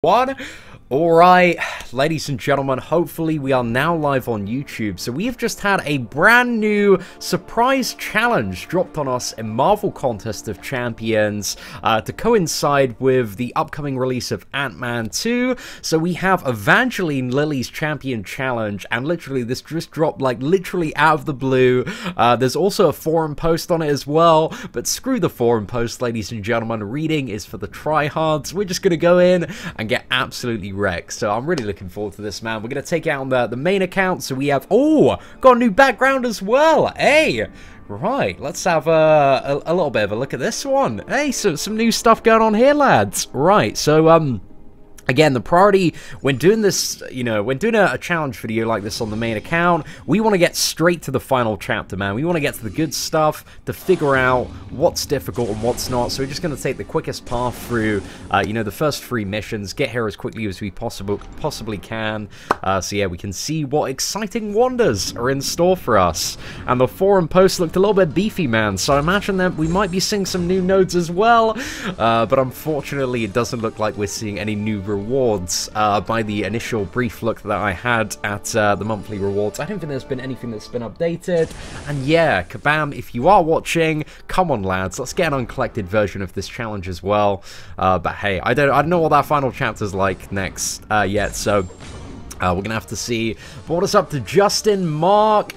One. Alright, ladies and gentlemen, hopefully we are now live on YouTube. So we have just had a brand new surprise challenge dropped on us in Marvel Contest of Champions to coincide with the upcoming release of Ant-Man 2. So we have Evangeline Lilly's Champion Challenge, and literally this just dropped like literally out of the blue. There's also a forum post on it as well, but screw the forum post, ladies and gentlemen. Reading is for the tryhards. We're just going to go in and get absolutely wrecked. So I'm really looking forward to this, man. We're going to take out on the main account. So we have, oh, got a new background as well. Hey, right, let's have a little bit of a look at this one. Hey, so some new stuff going on here, lads. Right, so again, the priority when doing this, you know, when doing a challenge video like this on the main account, we want to get straight to the final chapter, man. We want to get to the good stuff to figure out what's difficult and what's not. So we're just going to take the quickest path through, you know, the first 3 missions, get here as quickly as we possibly can. So yeah, we can see what exciting wonders are in store for us. And the forum post looked a little bit beefy, man. So I imagine that we might be seeing some new nodes as well. But unfortunately, it doesn't look like we're seeing any new rewards by the initial brief look that I had at the monthly rewards. I don't think there's been anything that's been updated. And yeah, Kabam, if you are watching, come on, lads, let's get an uncollected version of this challenge as well. But hey, I don't know what that final chapter's like next yet, so we're gonna have to see. But what is up to Justin, Mark,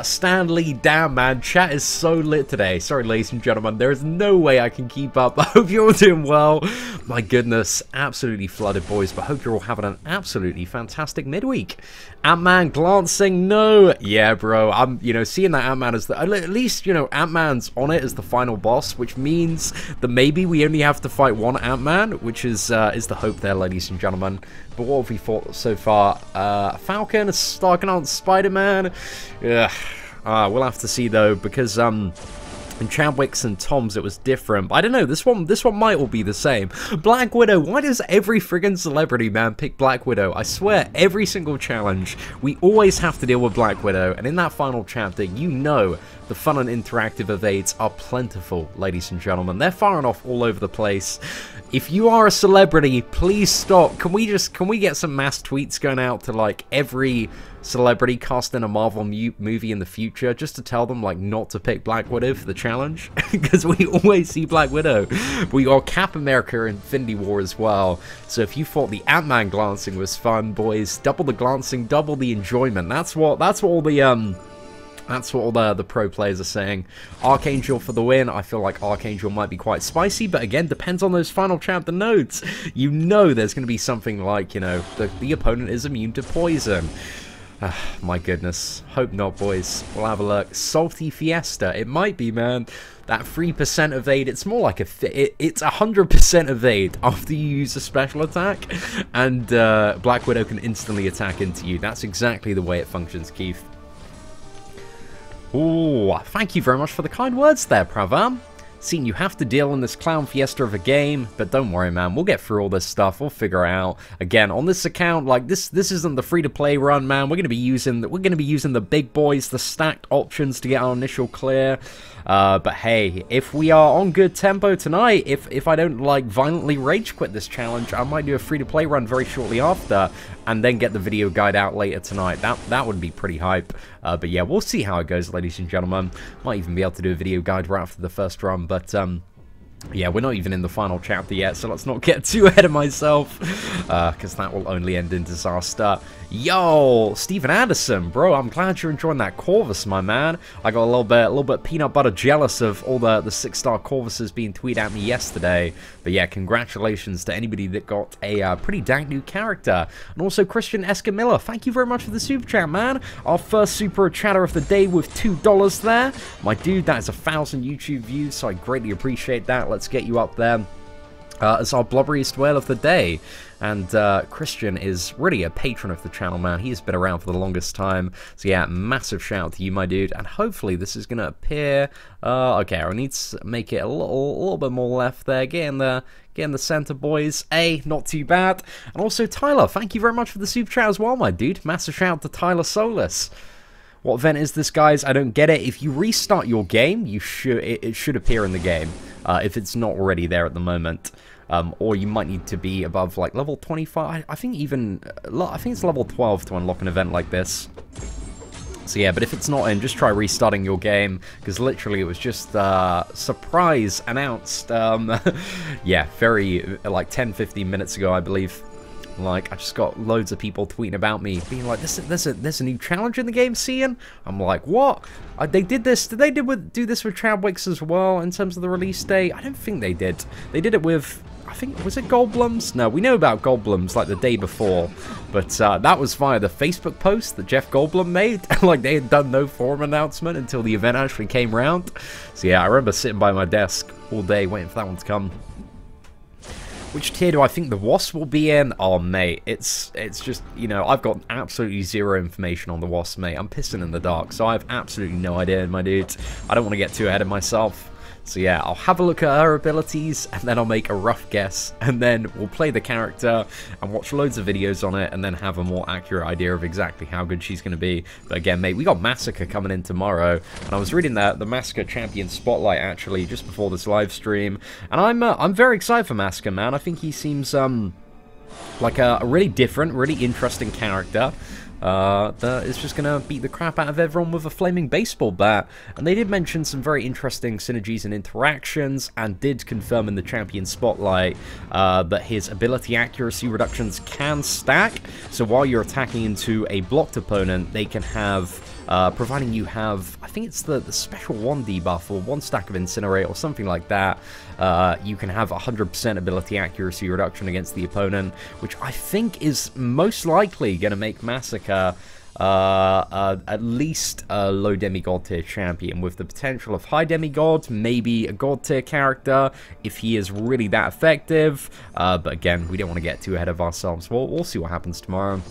Stanley? Damn, man, chat is so lit today. Sorry, ladies and gentlemen, there is no way I can keep up. I hope you're all doing well. My goodness, absolutely flooded, boys. But hope you're all having an absolutely fantastic midweek. Ant-Man glancing, no. Yeah, bro, I'm, you know, seeing that Ant-Man as the, at least, you know, Ant-Man's on it as the final boss, which means that maybe we only have to fight one Ant-Man, which is the hope there, ladies and gentlemen. But what have we fought so far? Falcon, Starknout, Spider-Man. We'll have to see though, because in Chadwick's and Tom's it was different. But I don't know, this one might all be the same. Black Widow, why does every friggin' celebrity, man, pick Black Widow? I swear, every single challenge, we always have to deal with Black Widow. And in that final chapter, you know, the fun and interactive evades are plentiful, ladies and gentlemen. They're firing off all over the place. If you are a celebrity, please stop. Can we get some mass tweets going out to like every celebrity cast in a Marvel movie in the future, just to tell them like not to pick Black Widow for the challenge? Because we always see Black Widow. We got Cap America and Infinity War as well. So if you thought the Ant-Man glancing was fun, boys, double the glancing, double the enjoyment. That's what all the pro players are saying. Archangel for the win. I feel like Archangel might be quite spicy, but again, depends on those final chapter nodes. You know there's going to be something like, you know, the opponent is immune to poison. My goodness. Hope not, boys. We'll have a look. Salty Fiesta. It might be, man. That 3% evade, it's more like it's 100% evade after you use a special attack, and Black Widow can instantly attack into you. That's exactly the way it functions, Keith. Oh, thank you very much for the kind words there, Pravam. Seeing you have to deal in this clown fiesta of a game, but don't worry, man, we'll get through all this stuff. We'll figure it out. Again, on this account, like this isn't the free-to-play run, man. We're gonna be using the big boys, the stacked options to get our initial clear. But hey, if we are on good tempo tonight, if I don't like violently rage quit this challenge, I might do a free-to-play run very shortly after, and then get the video guide out later tonight. That would be pretty hype. But yeah, we'll see how it goes, ladies and gentlemen. Might even be able to do a video guide right after the first run, but yeah, we're not even in the final chapter yet, so let's not get too ahead of myself, because that will only end in disaster. Yo, Steven Anderson, bro, I'm glad you're enjoying that Corvus, my man. I got a little bit peanut butter jealous of all the 6-star Corvuses being tweeted at me yesterday. But yeah, congratulations to anybody that got a pretty dank new character. And also Christian Escamilla, thank you very much for the super chat, man. Our first super chatter of the day with $2 there. My dude, that is 1,000 YouTube views, so I greatly appreciate that. Let's get you up there as our blubberiest whale of the day. And Christian is really a patron of the channel, man. He has been around for the longest time. So yeah, massive shout out to you, my dude. And hopefully this is going to appear. Okay, I need to make it a little bit more left there. Get in the center, boys. Not too bad. And also Tyler, thank you very much for the super chat as well, my dude. Massive shout out to Tyler Solis. What event is this, guys? I don't get it. If you restart your game, it should appear in the game. If it's not already there at the moment. Or you might need to be above, like, level 25. I think it's level 12 to unlock an event like this. So yeah, but if it's not in, just try restarting your game, because literally it was just surprise announced, yeah, very, like 10-15 minutes ago, I believe. Like, I just got loads of people tweeting about me, being like, there's a new challenge in the game, Seatin? I'm like, what? They did this, did they do this with Chadwick's as well, in terms of the release date? I don't think they did. They did it with, I think, was it Goldblum's? No, we know about Goldblum's, like, the day before. But that was via the Facebook post that Jeff Goldblum made. Like, they had done no forum announcement until the event actually came round. So yeah, I remember sitting by my desk all day waiting for that one to come. Which tier do I think the Wasp will be in? Oh, mate, it's just, you know, I've got absolutely zero information on the Wasp, mate. I'm pissing in the dark, so I have absolutely no idea, my dude. I don't want to get too ahead of myself. So yeah, I'll have a look at her abilities, and then I'll make a rough guess, and then we'll play the character, and watch loads of videos on it, and then have a more accurate idea of exactly how good she's going to be. But again, mate, we got Massacre coming in tomorrow, and I was reading the Massacre Champion Spotlight, actually, just before this live stream, and I'm very excited for Massacre, man. I think he seems, like a really different, really interesting character. That is just going to beat the crap out of everyone with a flaming baseball bat. And they did mention some very interesting synergies and interactions, and did confirm in the Champion Spotlight that his ability accuracy reductions can stack. So while you're attacking into a blocked opponent, they can have, providing you have, I think it's the special 1 debuff, or 1 stack of Incinerate, or something like that, you can have 100% ability accuracy reduction against the opponent, which I think is most likely going to make Massacre at least a low demigod tier champion, with the potential of high demigod, maybe a god tier character if he is really that effective. But again, we don't want to get too ahead of ourselves. We'll see what happens tomorrow.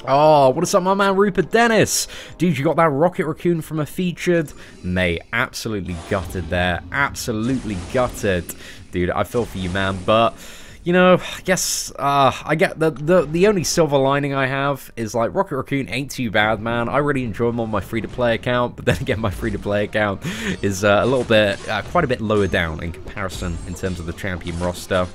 Oh, what is up, my man Rupert Dennis? Dude, you got that Rocket Raccoon from a featured? Mate, absolutely gutted there. Absolutely gutted. Dude, I feel for you, man. But, you know, I guess, I get the only silver lining I have is, like, Rocket Raccoon ain't too bad, man. I really enjoy him on my free-to-play account, but then again, my free-to-play account is a little bit, quite a bit lower down in comparison in terms of the champion roster.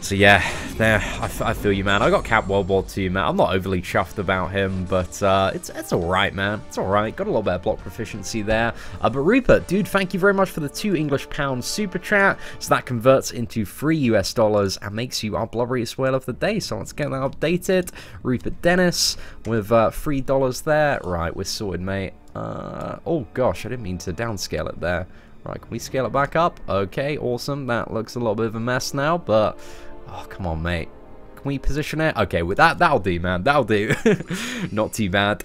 So yeah, there, I feel you, man. I got Cap World War II, man. I'm not overly chuffed about him, but it's alright, man. It's alright. Got a little bit of block proficiency there. But Rupert, dude, thank you very much for the $2 English super chat. So that converts into $3 and makes you our blubberyest whale of the day. So let's get that updated. Rupert Dennis with $3 there. Right, we're sorted, mate. Oh gosh, I didn't mean to downscale it there. Right, can we scale it back up? Okay, awesome. That looks a little bit of a mess now, but... Oh, come on, mate. Can we position it? Okay, with that'll do, man. That'll do. Not too bad.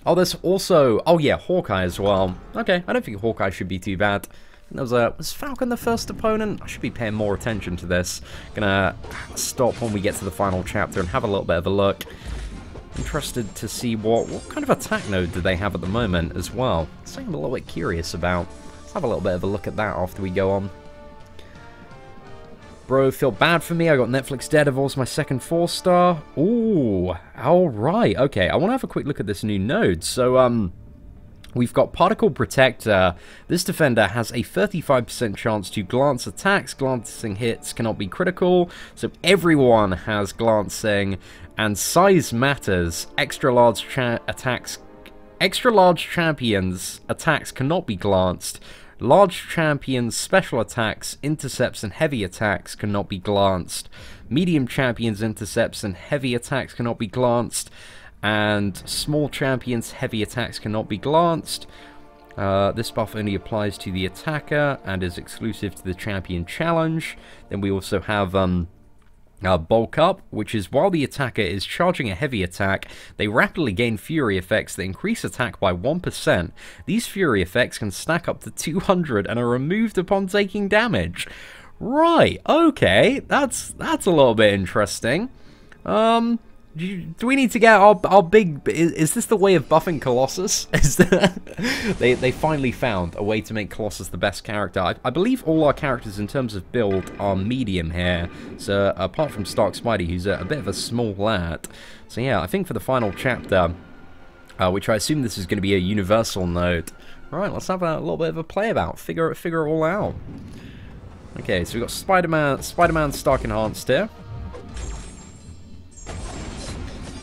Oh, there's also... Oh, yeah, Hawkeye as well. Okay, I don't think Hawkeye should be too bad. Was Falcon the first opponent? I should be paying more attention to this. Gonna stop when we get to the final chapter and have a little bit of a look. Interested to see what kind of attack node do they have at the moment as well. Something I'm a little bit curious about. Let's have a little bit of a look at that after we go on. Bro, feel bad for me. I got Netflix Daredevil's my second 4-star. Ooh, alright. Okay, I want to have a quick look at this new node. So, we've got Particle Protector. This defender has a 35% chance to glance attacks. Glancing hits cannot be critical. So everyone has glancing. And size matters. Extra large champions attacks cannot be glanced. Large champions' special attacks, intercepts, and heavy attacks cannot be glanced. Medium champions' intercepts and heavy attacks cannot be glanced. And small champions' heavy attacks cannot be glanced. This buff only applies to the attacker and is exclusive to the champion challenge. Then we also have Bulk Up, which is while the attacker is charging a heavy attack, they rapidly gain fury effects that increase attack by 1%. These fury effects can stack up to 200 and are removed upon taking damage. Right, okay, that's a little bit interesting. Do we need to get our big... Is this the way of buffing Colossus? They finally found a way to make Colossus the best character. I believe all our characters in terms of build are medium here. So apart from Stark Spidey, who's a bit of a small lad. So yeah, I think for the final chapter, which I assume this is going to be a universal node. Alright, let's have a little bit of a play about. Figure it all out. Okay, so we've got Spider-Man Stark Enhanced here.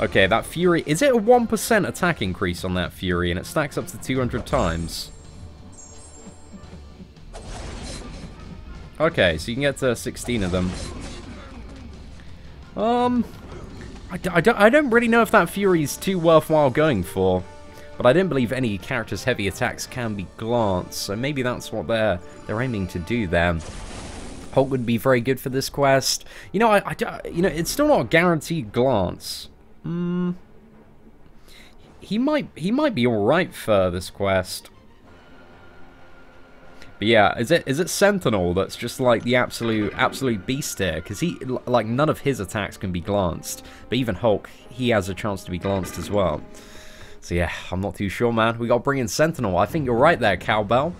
Okay, that Fury... Is it a 1% attack increase on that Fury, and it stacks up to 200 times? Okay, so you can get to 16 of them. I don't really know if that Fury's too worthwhile going for. But I don't believe any character's heavy attacks can be glanced, so maybe that's what they're aiming to do there. Hulk would be very good for this quest. You know, you know, it's still not a guaranteed glance. He might be all right for this quest. But yeah, is it Sentinel that's just like the absolute beast here? Because he, like, none of his attacks can be glanced, but even Hulk, he has a chance to be glanced as well. So yeah, I'm not too sure, man. We got to bring in Sentinel. I think you're right there, Cowbell.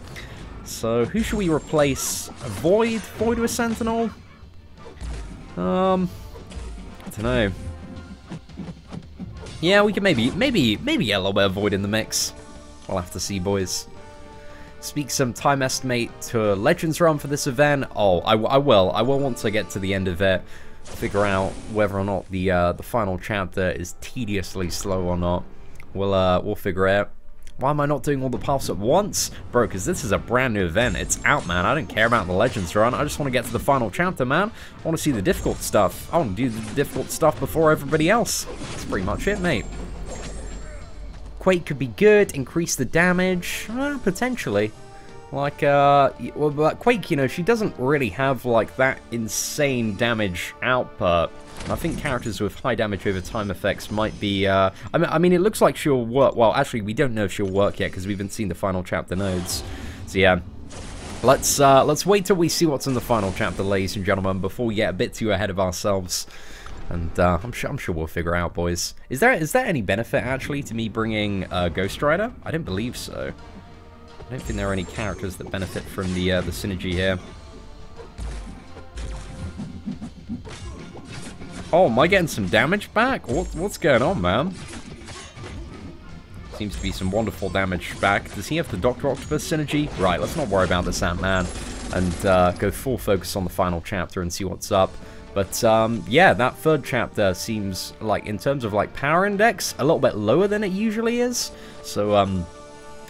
So who should we replace? Void with Sentinel? I don't know. Yeah, we could maybe get a little bit of Void in the mix. We'll have to see, boys. Speak some time estimate to Legends run for this event. Oh, I will want to get to the end of it, figure out whether or not the final chapter is tediously slow or not. We'll figure it out. Why am I not doing all the paths at once? Bro, because this is a brand new event. It's out, man. I don't care about the Legends run. I just want to get to the final chapter, man. I want to see the difficult stuff. I want to do the difficult stuff before everybody else. That's pretty much it, mate. Quake could be good. Increase the damage. Potentially. Like, well, but Quake, you know, she doesn't really have, like, that insane damage output. I think characters with high damage over time effects might be, I mean, it looks like she'll work. Well, actually, we don't know if she'll work yet, because we haven't seen the final chapter nodes. So, yeah. Let's wait till we see what's in the final chapter, ladies and gentlemen, before we get a bit too ahead of ourselves. And, I'm sure we'll figure out, boys. Is there any benefit, actually, to me bringing, Ghost Rider? I don't believe so. I don't think there are any characters that benefit from the synergy here. Oh, am I getting some damage back? What's going on, man? Seems to be some wonderful damage back. Does he have the Dr. Octopus synergy? Right, let's not worry about this Ant-Man and go full focus on the final chapter and see what's up. But, yeah, that third chapter seems like, in terms of, like, power index, a little bit lower than it usually is. So,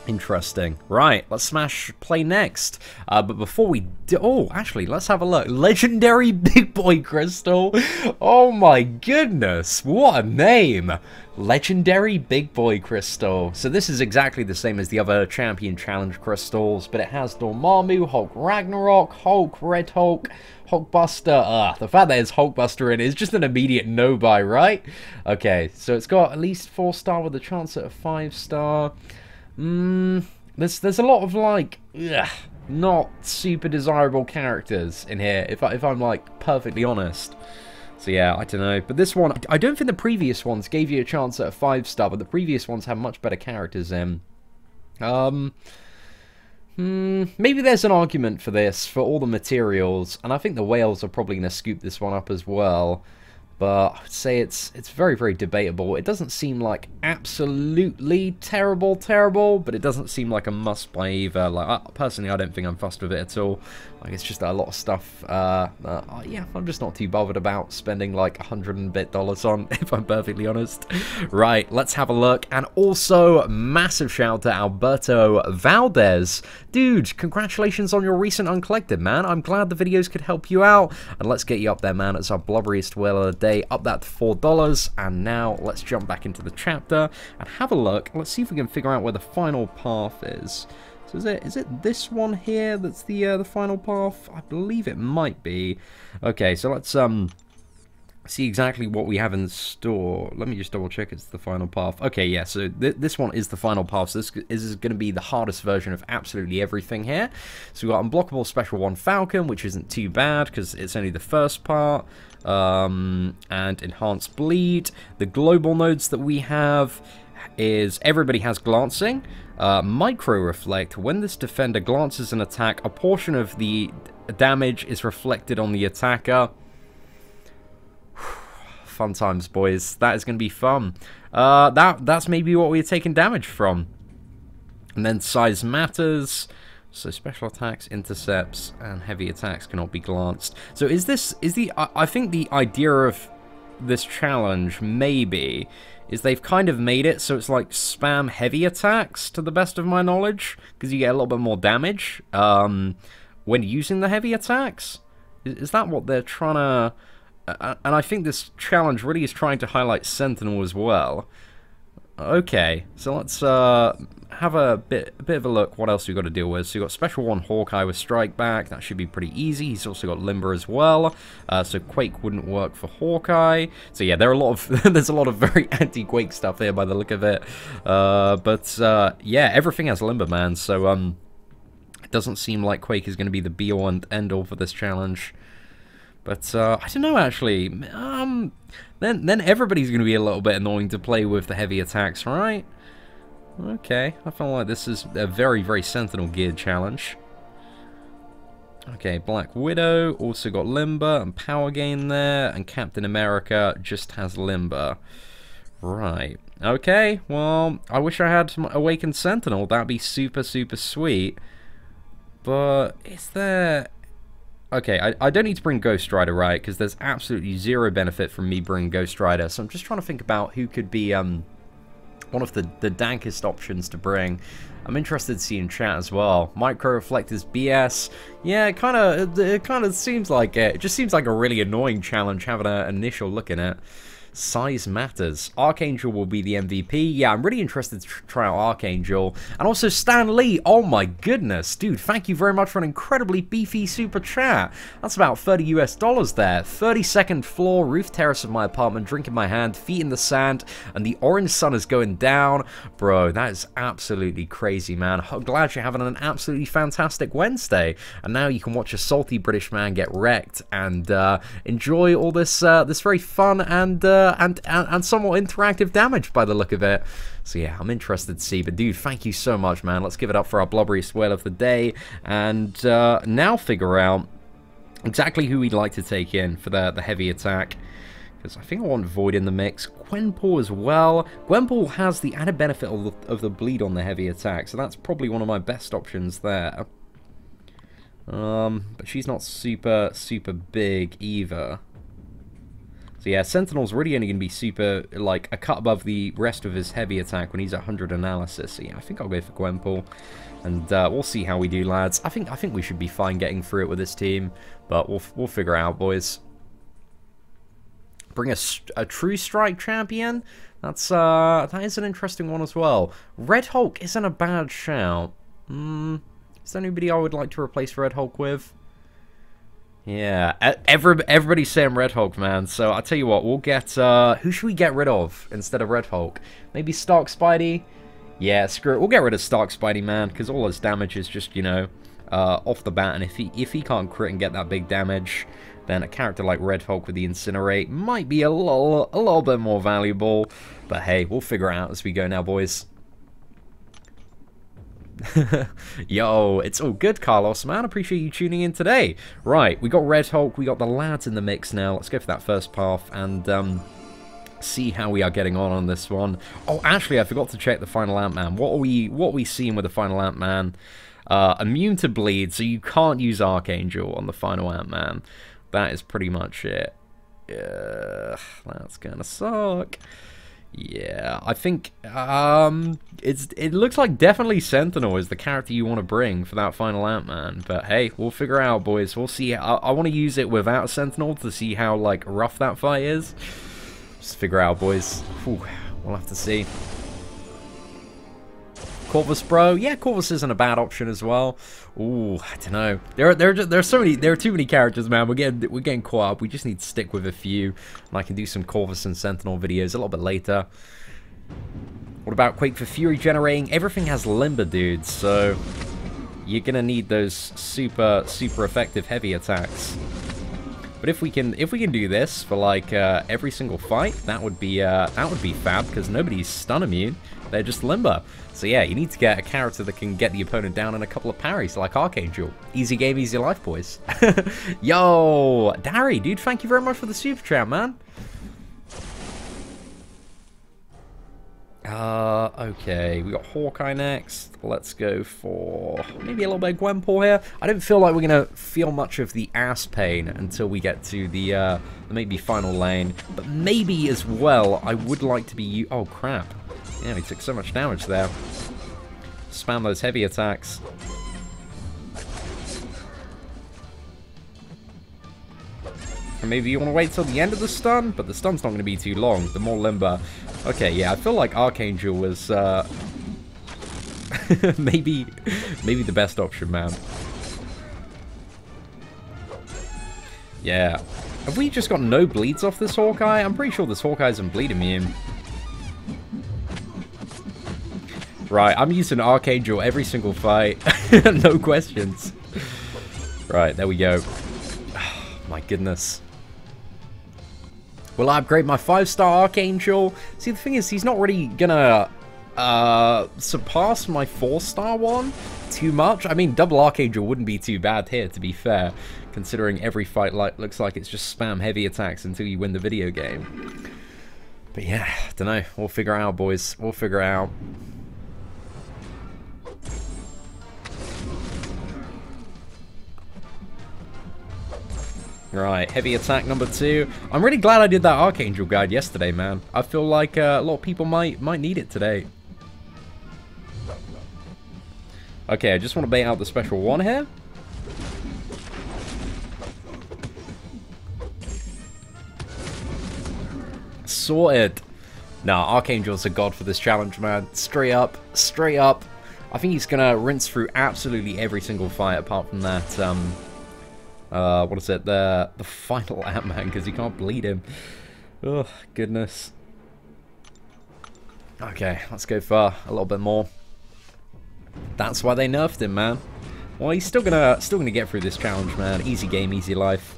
interesting. Right, let's smash play next. But before we do... Oh, actually, let's have a look. Legendary Big Boy Crystal. Oh my goodness. What a name. Legendary Big Boy Crystal. So this is exactly the same as the other Champion Challenge crystals, but it has Dormammu, Hulk Ragnarok, Hulk, Red Hulk, Hulkbuster. The fact that it's Hulkbuster in is just an immediate no-buy, right? Okay, so it's got at least 4-star with a chance at a 5-star. There's a lot of, like, not super desirable characters in here, if I'm, like, perfectly honest. So yeah, I don't know. But this one, I don't think the previous ones gave you a chance at a 5-star, but the previous ones have much better characters in. Maybe there's an argument for this, for all the materials, and I think the whales are probably going to scoop this one up as well. But I would say it's very, very debatable. It doesn't seem like absolutely terrible, but it doesn't seem like a must-buy either. Like, personally, I don't think I'm fussed with it at all. Like, it's just a lot of stuff, yeah, I'm just not too bothered about spending, like, $100 and bit on, if I'm perfectly honest. Right, let's have a look. And also, massive shout out to Alberto Valdez. Dude, congratulations on your recent Uncollected, man. I'm glad the videos could help you out. And let's get you up there, man. It's our blubberiest whale of the day. Up that to $4. And now, let's jump back into the chapter and have a look. Let's see if we can figure out where the final path is. So is it this one here that's the final path? I believe it might be. Okay, so let's see exactly what we have in store. Let me just double check it's the final path. Okay, yeah, so this one is the final path. So this is going to be the hardest version of absolutely everything here. So we've got Unblockable Special 1 Falcon, which isn't too bad because it's only the first part. And Enhanced Bleed. The global nodes that we have is everybody has glancing. Micro Reflect. When this defender glances an attack, a portion of the damage is reflected on the attacker. Fun times, boys. That is going to be fun. That's maybe what we're taking damage from. And then Size Matters. So special attacks, intercepts, and heavy attacks cannot be glanced. So is the I think the idea of this challenge maybe is they've kind of made it so it's like spam heavy attacks to the best of my knowledge, because you get a little bit more damage when using the heavy attacks. Is that what they're trying to... and I think this challenge really is trying to highlight Sentinel as well. Okay, so let's have a bit of a look what else we've got to deal with. So you've got Special 1 Hawkeye with Strike Back. That should be pretty easy. He's also got Limber as well. So Quake wouldn't work for Hawkeye. So yeah, there are a lot of there's a lot of very anti-Quake stuff there by the look of it. Yeah, everything has Limber, man. So it doesn't seem like Quake is going to be the be-all and end-all for this challenge. But I don't know, actually. Then everybody's going to be a little bit annoying to play with the heavy attacks, right? Okay, I feel like this is a very, very Sentinel geared challenge. Okay, Black Widow also got Limber and Power Gain there, and Captain America just has Limber. Right. Okay, well, I wish I had my Awakened Sentinel. That'd be super, super sweet. But is there... Okay, I don't need to bring Ghost Rider, right? Because there's absolutely zero benefit from me bringing Ghost Rider. So I'm just trying to think about who could be one of the dankest options to bring. I'm interested to see in chat as well. Micro Reflectors BS. Yeah, it kind of seems like it. It just seems like a really annoying challenge having an initial look in it. Size matters. Archangel will be the MVP. Yeah, I'm really interested to try out Archangel. And also Stan Lee. Oh my goodness. Dude, thank you very much for an incredibly beefy super chat. That's about $30 US there. 32nd floor, roof terrace of my apartment, drink in my hand, feet in the sand, and the orange sun is going down. Bro, that is absolutely crazy, man. I'm glad you're having an absolutely fantastic Wednesday. And now you can watch a salty British man get wrecked and enjoy all this this very fun and somewhat interactive damage by the look of it. So yeah, I'm interested to see. But dude, thank you so much, man. Let's give it up for our blubbery whale of the day, and now figure out exactly who we'd like to take in for the heavy attack. Because I think I want Void in the mix. Gwenpool as well. Gwenpool has the added benefit of the bleed on the heavy attack, so that's probably one of my best options there. But she's not super big either. So yeah, Sentinel's really only going to be super, like, a cut above the rest of his heavy attack when he's at 100 analysis. So yeah, I think I'll go for Gwenpool. And we'll see how we do, lads. I think we should be fine getting through it with this team. But we'll figure it out, boys. Bring a True Strike champion? That is an interesting one as well. Red Hulk isn't a bad shout. Is there anybody I would like to replace Red Hulk with? Yeah, everybody's saying Red Hulk, man. So I'll tell you what, we'll get... who should we get rid of instead of Red Hulk? Maybe Stark Spidey? Yeah, screw it. We'll get rid of Stark Spidey, man, because all his damage is just, you know, off the bat. And if he can't crit and get that big damage, then a character like Red Hulk with the Incinerate might be a little bit more valuable. But hey, we'll figure it out as we go now, boys. Yo, it's all good, Carlos, man. Appreciate you tuning in today. Right, we got Red Hulk, we got the lads in the mix now. Let's go for that first path and see how we are getting on this one. Oh, actually, I forgot to check the final Ant-Man. What are we seeing with the final Ant-Man? Immune to bleed, so you can't use Archangel on the final Ant-Man. That is pretty much it. Yeah, that's gonna suck. Yeah, I think it looks like definitely Sentinel is the character you want to bring for that final Ant-Man. But hey, we'll figure it out, boys. We'll see. I want to use it without Sentinel to see how like rough that fight is. Just figure it out, boys. Whew, we'll have to see. Corvus, bro. Yeah, Corvus isn't a bad option as well. Ooh, I don't know. There are too many characters, man. We're getting caught up. We just need to stick with a few, and I can do some Corvus and Sentinel videos a little bit later. What about Quake for Fury generating? Everything has Limber, dude. So you're gonna need those super effective heavy attacks. But if we can do this for like every single fight, that would be fab, because nobody's stun immune. They're just Limber. So yeah, you need to get a character that can get the opponent down in a couple of parries, like Archangel. Easy game, easy life, boys. Yo, Darry, dude, thank you very much for the super chat, man. Okay, we got Hawkeye next. Let's go for maybe a little bit of Gwenpool here. I don't feel like we're gonna feel much of the ass pain until we get to the maybe final lane. But maybe as well, I would like to be... Oh, crap. Yeah, we took so much damage there. Spam those heavy attacks. And maybe you want to wait till the end of the stun, but the stun's not going to be too long. The more limber. Okay, yeah, I feel like Archangel was maybe the best option, man. Yeah. Have we just got no bleeds off this Hawkeye? I'm pretty sure this Hawkeye's in bleed immune. Right, I'm using Archangel every single fight. No questions. Right, there we go. Oh, my goodness. Will I upgrade my 5-star Archangel? See, the thing is, he's not really gonna surpass my 4-star one too much. I mean, double Archangel wouldn't be too bad here, to be fair, considering every fight looks like it's just spam heavy attacks until you win the video game. But yeah, don't know. We'll figure it out, boys. We'll figure it out. Right, heavy attack number 2. I'm really glad I did that Archangel guide yesterday, man. I feel like a lot of people might need it today. Okay, I just want to bait out the special one here. Sorted. Nah, Archangel's a god for this challenge, man. Straight up, straight up. I think he's gonna rinse through absolutely every single fight apart from that, what is it? The final Ant-Man, because you can't bleed him. Oh, goodness. Okay, let's go for a little bit more. That's why they nerfed him, man. Well, he's still gonna get through this challenge, man. Easy game, easy life.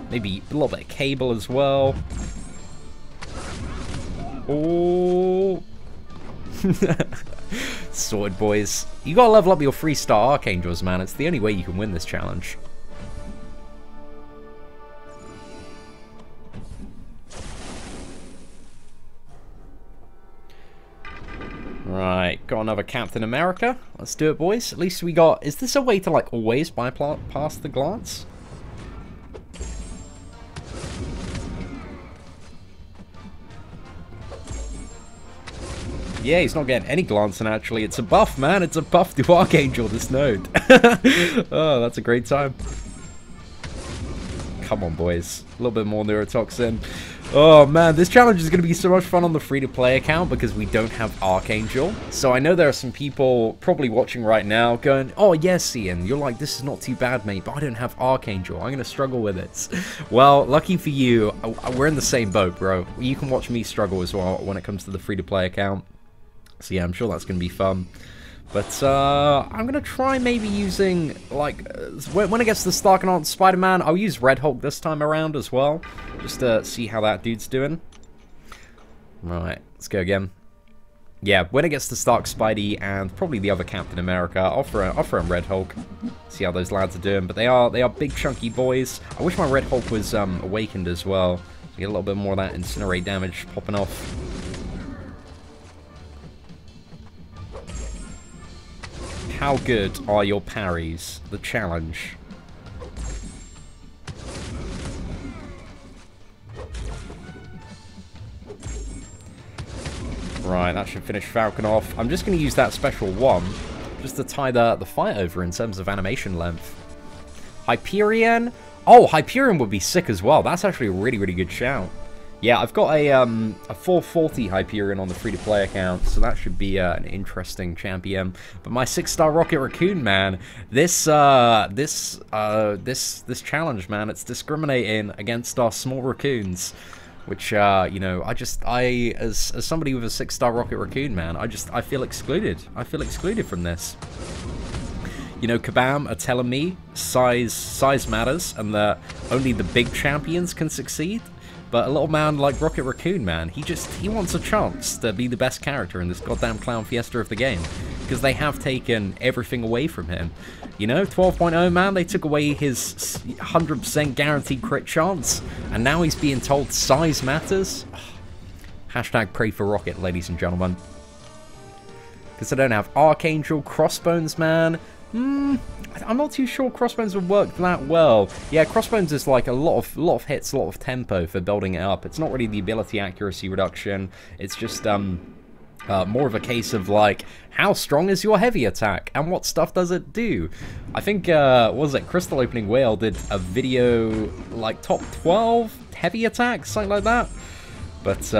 Maybe a little bit of cable as well. Oh. Sorted, boys. You gotta level up your 3-star Archangels, man. It's the only way you can win this challenge. Right, got another Captain America. Let's do it, boys. At least we got... Is this a way to, like, always bypass the glance? Yeah, he's not getting any glancing, actually. It's a buff, man. It's a buff to Archangel, this node. Oh, that's a great time. Come on, boys. A little bit more neurotoxin. Oh, man. This challenge is going to be so much fun on the free-to-play account because we don't have Archangel. So I know there are some people probably watching right now going, oh, yes, Ian, you're like, this is not too bad, mate, but I don't have Archangel. I'm going to struggle with it. Well, lucky for you, we're in the same boat, bro. You can watch me struggle as well when it comes to the free-to-play account. So yeah, I'm sure that's going to be fun. But I'm going to try maybe using, like, when it gets to Starkanaut Spider-Man, I'll use Red Hulk this time around as well. Just to see how that dude's doing. Right, let's go again. Yeah, when it gets to Stark Spidey and probably the other Captain America, I'll throw in Red Hulk. See how those lads are doing. But they are big chunky boys. I wish my Red Hulk was awakened as well. Get a little bit more of that incinerate damage popping off. How good are your parries? The challenge. Right, that should finish Falcon off. I'm just going to use that special one just to tie the fight over in terms of animation length. Hyperion? Oh, Hyperion would be sick as well. That's actually a really, really good shout. Yeah, I've got a 440 Hyperion on the free-to-play account, so that should be an interesting champion. But my 6-star Rocket Raccoon, man, this challenge, man, it's discriminating against our small raccoons, which you know, as somebody with a 6-star Rocket Raccoon, man, I feel excluded. I feel excluded from this. You know, Kabam are telling me size matters and that only the big champions can succeed. But a little man like Rocket Raccoon, man, he wants a chance to be the best character in this goddamn clown fiesta of the game. Because they have taken everything away from him. You know, 12.0, man, they took away his 100% guaranteed crit chance. And now he's being told size matters. Oh, Hashtag pray for Rocket, ladies and gentlemen. Because I don't have Archangel, Crossbones, man. I'm not too sure Crossbones would work that well. Yeah, Crossbones is like a lot of hits, a lot of tempo for building it up. It's not really the ability accuracy reduction. It's just more of a case of like, how strong is your heavy attack and what stuff does it do? I think what was it, Crystal Opening Whale did a video like top 12 heavy attacks, something like that. But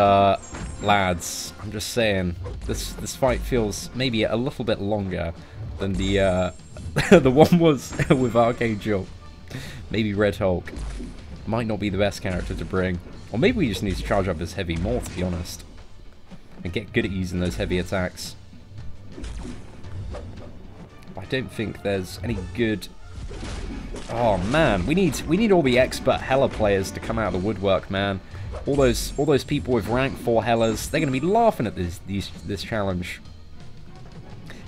lads, I'm just saying, this fight feels maybe a little bit longer than the the one was with Archangel. Maybe Red Hulk might not be the best character to bring. Or maybe we just need to charge up his heavy more, to be honest. And get good at using those heavy attacks. I don't think there's any good... Oh man, we need all the expert Hela players to come out of the woodwork, man. All those people with rank 4 Helas, they're going to be laughing at this challenge.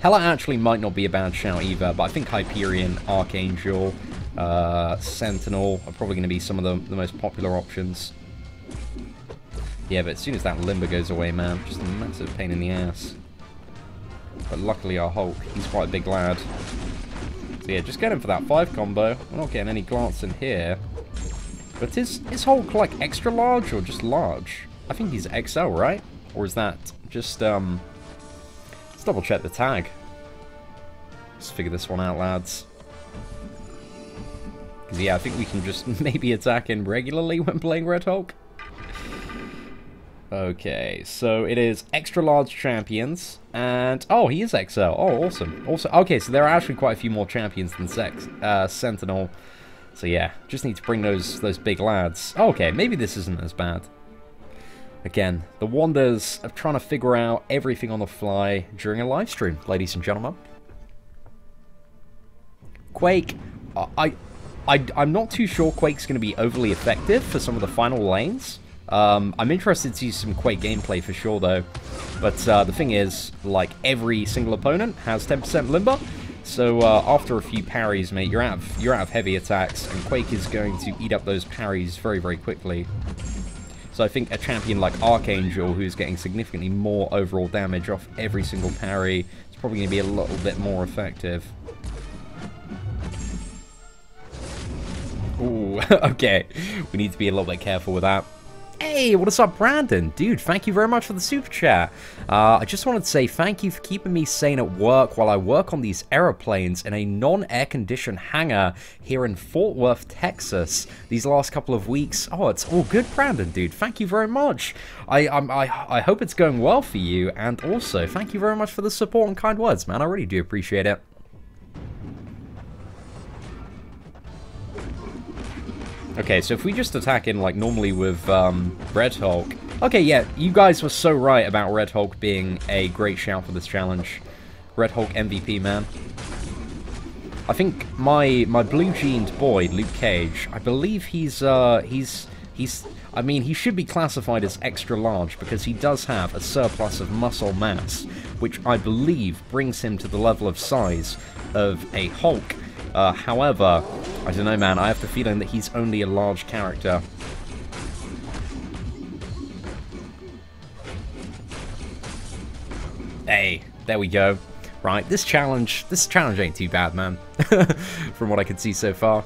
Hela actually might not be a bad shout either, but I think Hyperion, Archangel, Sentinel are probably going to be some of the most popular options. Yeah, but as soon as that Limber goes away, man, just a massive pain in the ass. But luckily our Hulk, he's quite a big lad. So yeah, just get him for that 5 combo. We're not getting any glance in here. But is Hulk like extra large or just large? I think he's XL, right? Or is that just, let's double check the tag. Let's figure this one out, lads. Because yeah, I think we can just maybe attack him regularly when playing Red Hulk. Okay, so it is extra large champions, and oh, he is XL. Oh, awesome. Also, okay, so there are actually quite a few more champions than Sentinel. So yeah, just need to bring those big lads. Oh, okay, maybe this isn't as bad. Again, the wonders of trying to figure out everything on the fly during a live stream, ladies and gentlemen. Quake, I'm not too sure Quake's going to be overly effective for some of the final lanes. I'm interested to see some Quake gameplay for sure, though. But the thing is, like, every single opponent has 10% Limber. So after a few parries, mate, you're out of heavy attacks, and Quake is going to eat up those parries very, very quickly. So I think a champion like Archangel, who's getting significantly more overall damage off every single parry, is probably going to be a little bit more effective. Ooh, okay. We need to be a little bit careful with that. Hey, what is up, Brandon? Dude, thank you very much for the super chat. I just wanted to say thank you for keeping me sane at work while I work on these aeroplanes in a non-air-conditioned hangar here in Fort Worth, Texas. These last couple of weeks. Oh, it's all good, Brandon, dude. Thank you very much. I hope it's going well for you, and also thank you very much for the support and kind words, man. I really do appreciate it. Okay, so if we just attack in like normally with Red Hulk... Okay, yeah, you guys were so right about Red Hulk being a great shout for this challenge. Red Hulk MVP, man. I think my blue-jeaned boy, Luke Cage, I believe I mean, he should be classified as extra large because he does have a surplus of muscle mass, which I believe brings him to the level of size of a Hulk. However, I don't know, man, I have the feeling that he's only a large character. Hey, there we go. Right, this challenge ain't too bad, man. From what I can see so far.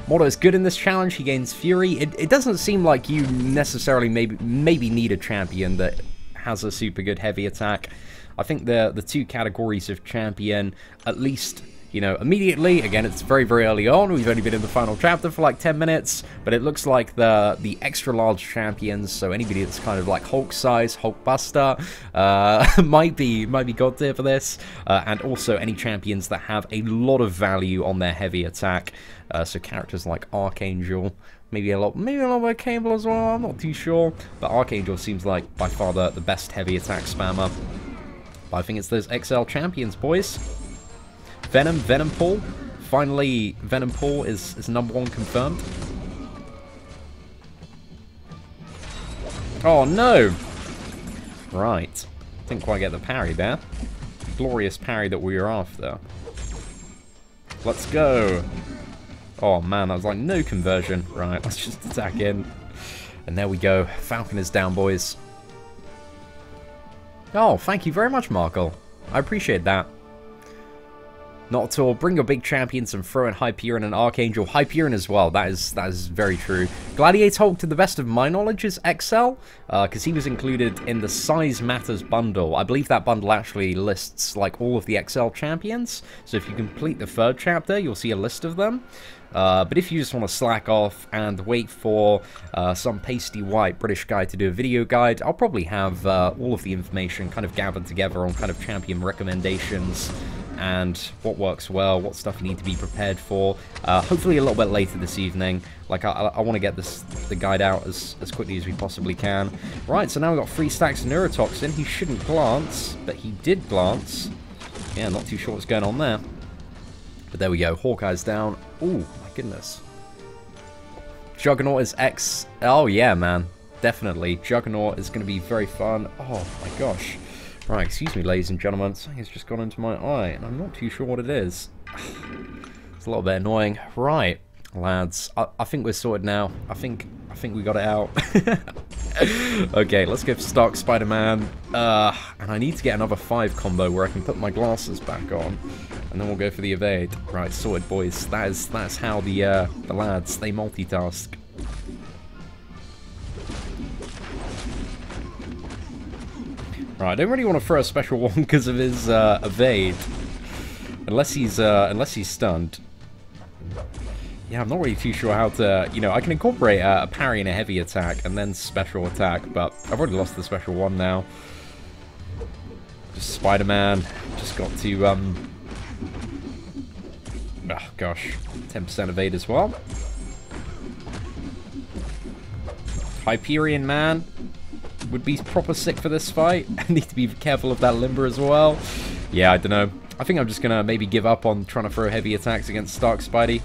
Mordo's good in this challenge, he gains Fury. It doesn't seem like you necessarily maybe need a champion that has a super good heavy attack. I think the two categories of champion, at least... You know, immediately, again, it's very, very early on. We've only been in the final chapter for like 10 minutes, but it looks like the extra large champions, so anybody that's kind of like Hulk size, Hulk Buster, might be god tier for this, and also any champions that have a lot of value on their heavy attack. So characters like Archangel, maybe a lot of Cable as well. I'm not too sure, but Archangel seems like by far the best heavy attack spammer. But I think it's those XL champions, boys. Venom Paul. Finally, Venom Paul is #1 confirmed. Oh no! Right. Didn't quite get the parry there. Glorious parry that we were after. Let's go! Oh man, that was like no conversion. Right, let's just attack in. And there we go. Falcon is down, boys. Oh, thank you very much, Markle. I appreciate that. Not at all. Bring your big champions and throw in Hyperion and Archangel. Hyperion as well. That is very true. Gladiator Hulk, to the best of my knowledge, is XL, because he was included in the Size Matters bundle. I believe that bundle actually lists like all of the XL champions. So if you complete the third chapter, you'll see a list of them. But if you just want to slack off and wait for some pasty white British guy to do a video guide, I'll probably have all of the information kind of gathered together on kind of champion recommendations and what works well, what stuff you need to be prepared for. Hopefully a little bit later this evening. Like, I want to get the guide out as quickly as we possibly can. Right, so now we've got 3 stacks of Neurotoxin. He shouldn't glance, but he did glance. Yeah, not too sure what's going on there. But there we go, Hawkeye's down. Ooh, my goodness. Juggernaut is X. Oh yeah, man. Definitely. Juggernaut is going to be very fun. Oh my gosh. Right, excuse me, ladies and gentlemen. Something has just gone into my eye, and I'm not too sure what it is. It's a little bit annoying. Right, lads. I think we're sorted now. I think we got it out. Okay, let's go for Stark Spider-Man. And I need to get another 5 combo where I can put my glasses back on. And then we'll go for the evade. Right, sorted, boys. That's how the lads, they multitask. Right, I don't really want to throw a special one because of his evade. Unless he's stunned. Yeah, I'm not really too sure how to, you know, I can incorporate a parry and a heavy attack and then special attack, but I've already lost the special one now. Just Spider-Man, just got to, oh gosh, 10% evade as well. Hyperion Man would be proper sick for this fight. I need to be careful of that limber as well. Yeah, I don't know. I think I'm just gonna maybe give up on trying to throw heavy attacks against Stark Spidey.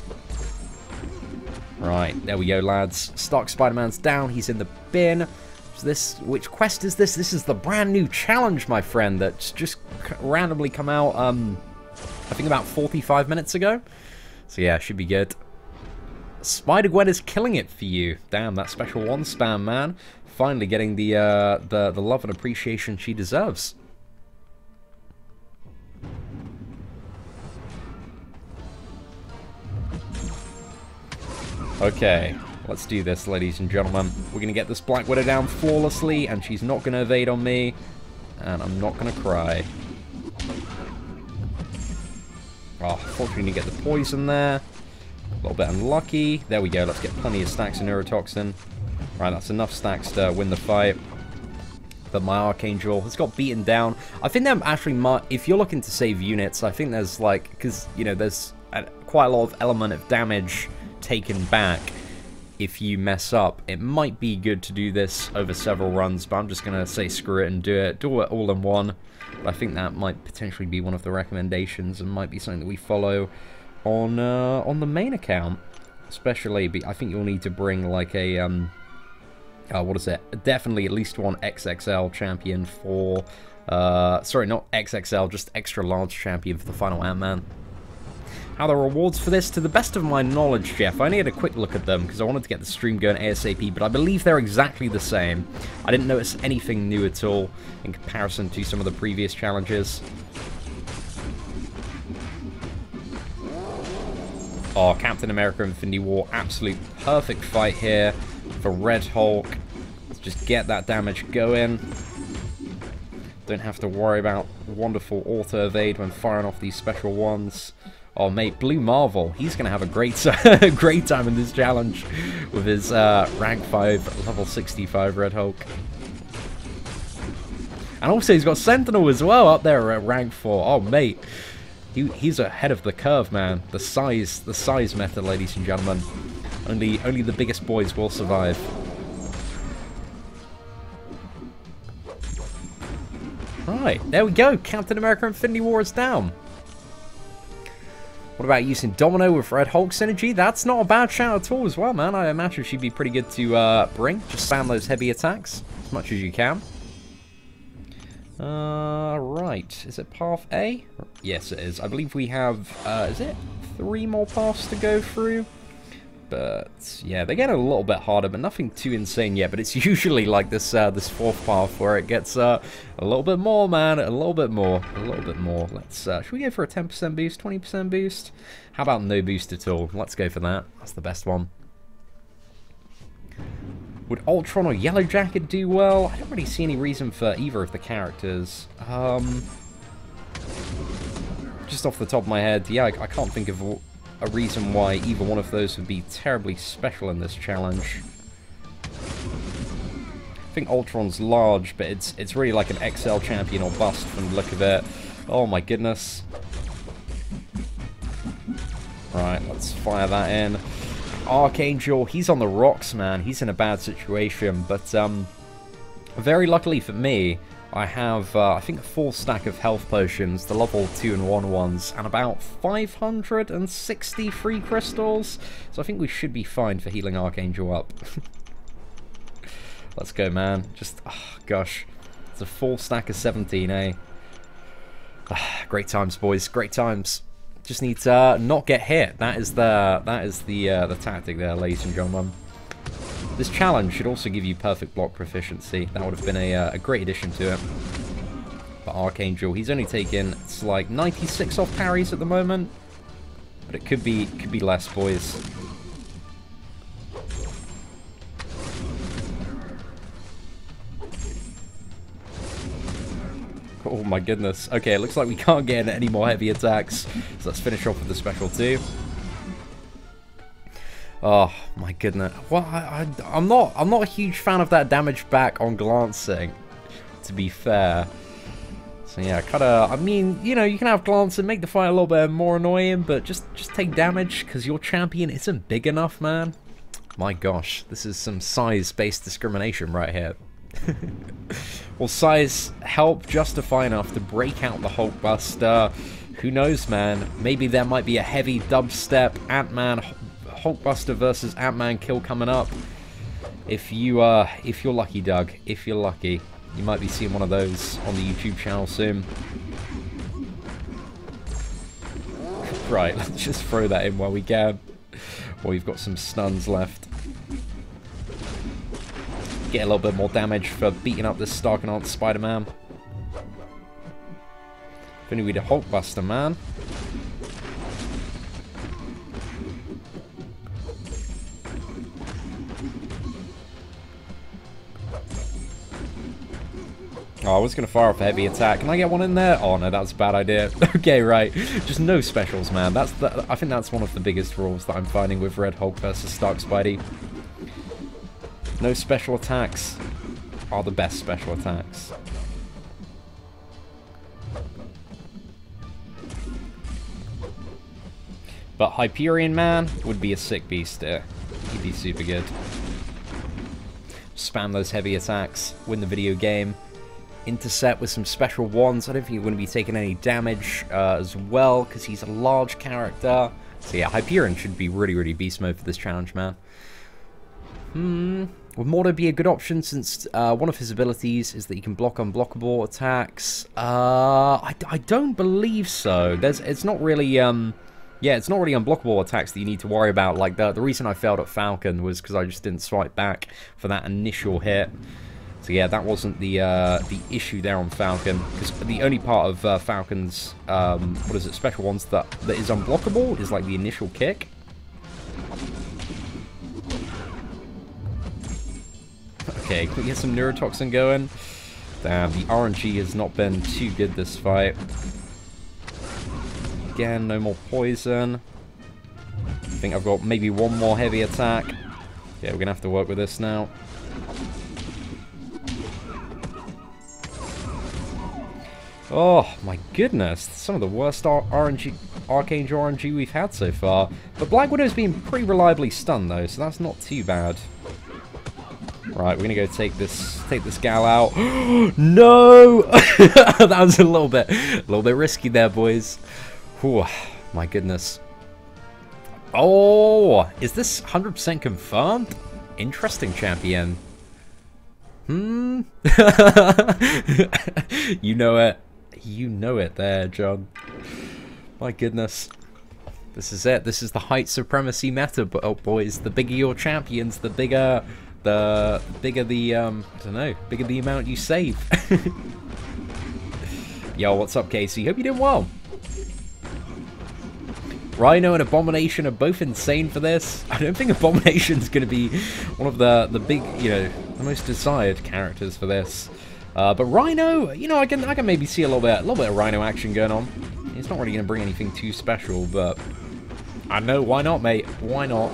Right, there we go, lads. Stark Spider-Man's down. He's in the bin. So which quest is this? This is the brand new challenge, my friend, that's just randomly come out, I think about 45 minutes ago. So yeah, should be good. Spider-Gwen is killing it for you. Damn, that special one spam, man. Finally getting the love and appreciation she deserves. Okay, let's do this, ladies and gentlemen. We're going to get this Black Widow down flawlessly, and she's not going to evade on me, and I'm not going to cry. Oh, fortunately, get the poison there. A little bit unlucky. There we go, let's get plenty of stacks of Neurotoxin. Right, that's enough stacks to win the fight. But my Archangel has got beaten down. I think that actually, if you're looking to save units, I think there's like, because, you know, there's quite a lot of element of damage taken back if you mess up. It might be good to do this over several runs, but I'm just going to say screw it and do it all in one. But I think that might potentially be one of the recommendations and might be something that we follow on the main account. Especially, I think you'll need to bring like a, what is it? Definitely at least one XXL champion for, sorry, not XXL, just extra large champion for the final Ant-Man. How the rewards for this? To the best of my knowledge, Jeff, I only had a quick look at them because I wanted to get the stream going ASAP, but I believe they're exactly the same. I didn't notice anything new at all in comparison to some of the previous challenges. Oh, Captain America Infinity War, absolute perfect fight here for Red Hulk. Let's just get that damage going. Don't have to worry about wonderful auto-evade when firing off these special ones. Oh, mate, Blue Marvel, he's going to have a great time in this challenge with his rank 5, level 65 Red Hulk. And also, he's got Sentinel as well up there at rank 4. Oh, mate, he's ahead of the curve, man. The size method, ladies and gentlemen. Only the biggest boys will survive. Right, there we go. Captain America Infinity War is down. What about using Domino with Red Hulk synergy? That's not a bad shout at all as well, man. I imagine she'd be pretty good to bring. Just spam those heavy attacks as much as you can. Right. Is it path A? Yes, it is. I believe we have, is it 3 more paths to go through? But yeah, they're getting a little bit harder, but nothing too insane yet. But it's usually like this this fourth path where it gets a little bit more, man, a little bit more. Let's should we go for a 10% boost, 20% boost? How about no boost at all? Let's go for that. That's the best one. Would Ultron or Yellow Jacket do well? I don't really see any reason for either of the characters. Just off the top of my head, yeah, I can't think of a reason why either one of those would be terribly special in this challenge. I think Ultron's large, but it's really like an XL champion or bust from the look of it. Oh my goodness. Right, let's fire that in. Archangel, he's on the rocks, man. He's in a bad situation, but very luckily for me, I have, I think, a full stack of health potions, the level 2 and 1 ones, and about 560 free crystals. So I think we should be fine for healing Archangel up. Let's go, man. Just, oh, gosh. It's a full stack of 17, eh? Great times, boys. Great times. Just need to not get hit. That is the tactic there, ladies and gentlemen. This challenge should also give you perfect block proficiency. That would have been a great addition to it. But Archangel, he's only taken, it's like 96 off parries at the moment, but it could be less, boys. Oh my goodness. Okay, it looks like we can't get any more heavy attacks, so let's finish off with the special 2. Oh my goodness. Well, I'm not a huge fan of that damage back on glancing, to be fair. So yeah, kinda, I mean, you know, you can have glancing, make the fight a little bit more annoying, but just take damage because your champion isn't big enough, man. My gosh, this is some size-based discrimination right here. Will size help justify enough to break out the Hulkbuster? Who knows, man? Maybe there might be a heavy dubstep Ant-Man Hulkbuster versus Ant-Man kill coming up. If you're lucky, Doug. If you're lucky, you might be seeing one of those on the YouTube channel soon. Right, let's just throw that in while we can. Well, we've got some stuns left. Get a little bit more damage for beating up this Starkanaut Spider-Man. If only we'd a Hulkbuster, man. Oh, I was going to fire off a heavy attack. Can I get one in there? Oh, no, that's a bad idea. Okay, right. Just no specials, man. I think that's one of the biggest rules that I'm finding with Red Hulk versus Stark Spidey. No special attacks are the best special attacks. But Hyperion Man would be a sick beast there. He'd be super good. Spam those heavy attacks. Win the video game. Intercept with some special ones. I don't think you're going to be taking any damage as well, because he's a large character. So yeah, Hyperion should be really, really beast mode for this challenge, man. Would Mordo be a good option, since one of his abilities is that he can block unblockable attacks? I don't believe so. It's not really, yeah, it's not really unblockable attacks that you need to worry about. Like, the reason I failed at Falcon was because I just didn't swipe back for that initial hit. So yeah, that wasn't the issue there on Falcon, because the only part of Falcon's what is it, special ones that is unblockable is like the initial kick. Okay, can we get some neurotoxin going? Damn, the RNG has not been too good this fight. Again, no more poison. I think I've got maybe one more heavy attack. Yeah, we're gonna have to work with this now. Oh my goodness, some of the worst Archangel RNG we've had so far. But Black Widow's been pretty reliably stunned though, so that's not too bad. Right, we're gonna go take this gal out. No! That was a little bit risky there, boys. Whew, my goodness. Oh, is this 100% confirmed? Interesting, champion. You know it. You know it there, John. My goodness. This is it. This is the height supremacy meta, boys. The bigger your champions, the bigger the I don't know, bigger the amount you save. Yo, what's up, Casey? Hope you're doing well. Rhino and Abomination are both insane for this. I don't think Abomination's going to be one of the big, you know, the most desired characters for this. But Rhino, you know, I can maybe see a little bit of Rhino action going on. It's not really going to bring anything too special, but I know, why not, mate? Why not?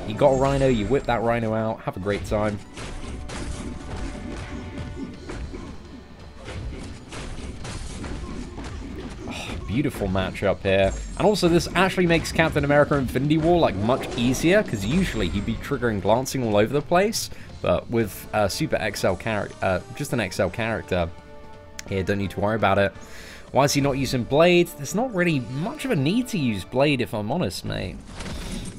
You got a Rhino, you whip that Rhino out, have a great time. Beautiful matchup here. And also this actually makes Captain America Infinity War like much easier, because usually he'd be triggering glancing all over the place, but with Super XL character, just an XL character here, don't need to worry about it. Why is he not using Blade? There's not really much of a need to use Blade, if I'm honest, mate.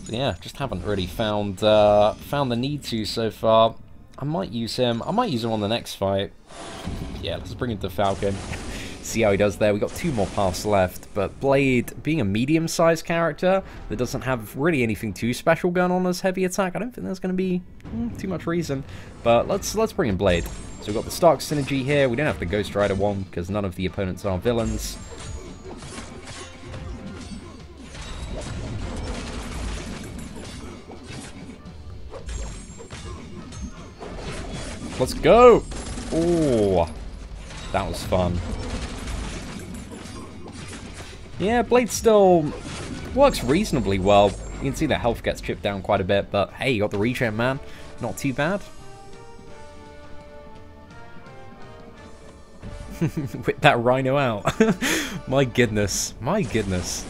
So yeah, just haven't really found the need to so far. I might use him. I might use him on the next fight. Yeah, let's bring in the Falcon. See how he does there. We got 2 more paths left, but Blade, being a medium-sized character that doesn't have really anything too special going on as heavy attack, I don't think there's going to be too much reason. But let's bring in Blade. So we've got the Stark synergy here. We don't have the Ghost Rider one because none of the opponents are villains. Let's go! Oh, that was fun. Yeah, Blade still works reasonably well. You can see that health gets chipped down quite a bit, but hey, you got the regen, man. Not too bad. Whip that Rhino out. My goodness. My goodness.